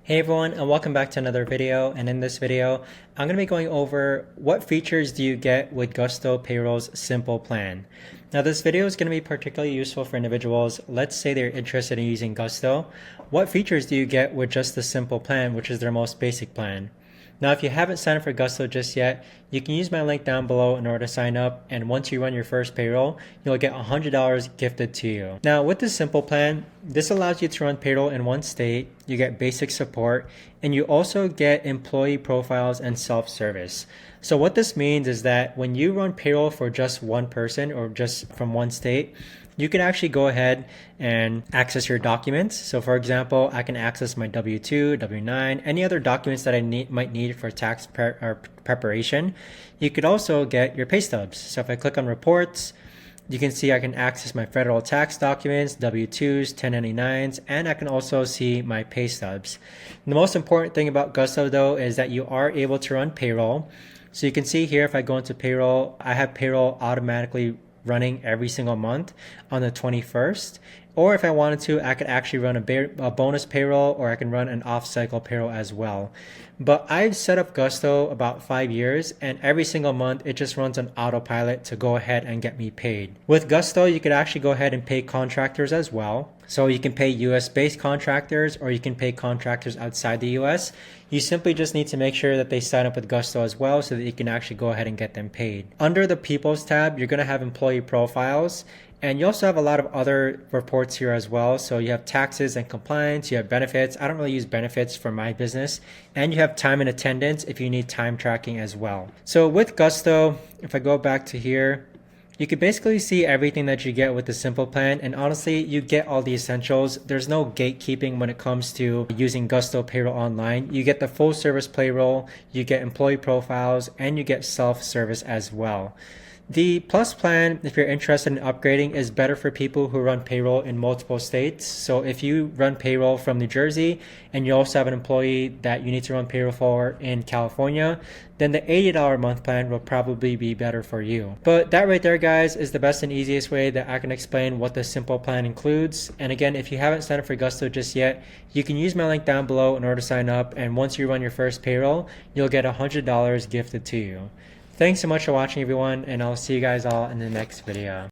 Hey everyone, and welcome back to another video. And in this video, I'm going to be going over what features do you get with Gusto Payroll's simple plan. Now this video is going to be particularly useful for individuals. Let's say they're interested in using Gusto. What features do you get with just the simple plan, which is their most basic plan? Now, if you haven't signed up for Gusto just yet, you can use my link down below in order to sign up. And once you run your first payroll, you'll get $100 gifted to you. Now, with this simple plan, this allows you to run payroll in one state. You get basic support, and you also get employee profiles and self-service. So what this means is that when you run payroll for just one person or just from one state, you can actually go ahead and access your documents. So for example, I can access my W-2, W-9, any other documents that I might need for tax preparation. You could also get your pay stubs. So if I click on reports, you can see I can access my federal tax documents, W-2s, 1099s, and I can also see my pay stubs. The most important thing about Gusto though is that you are able to run payroll. So you can see here, if I go into payroll, I have payroll automatically running every single month on the 21st. Or if I wanted to, I could actually run a bonus payroll, or I can run an off-cycle payroll as well. But I've set up Gusto about 5 years, and every single month it just runs on autopilot to go ahead and get me paid. With Gusto, you could actually go ahead and pay contractors as well. So you can pay US-based contractors, or you can pay contractors outside the US. You simply just need to make sure that they sign up with Gusto as well so that you can actually go ahead and get them paid. Under the People's tab, you're going to have employee profiles. And you also have a lot of other reports here as well. So you have taxes and compliance, you have benefits. I don't really use benefits for my business. And you have time and attendance if you need time tracking as well. So with Gusto, if I go back to here, you can basically see everything that you get with the simple plan. And honestly, you get all the essentials. There's no gatekeeping when it comes to using Gusto Payroll Online. You get the full service payroll, you get employee profiles, and you get self-service as well. The Plus plan, if you're interested in upgrading, is better for people who run payroll in multiple states. So if you run payroll from New Jersey and you also have an employee that you need to run payroll for in California, then the $80 a month plan will probably be better for you. But that right there, guys, is the best and easiest way that I can explain what the simple plan includes. And again, if you haven't signed up for Gusto just yet, you can use my link down below in order to sign up. And once you run your first payroll, you'll get $100 gifted to you. Thanks so much for watching, everyone, and I'll see you guys all in the next video.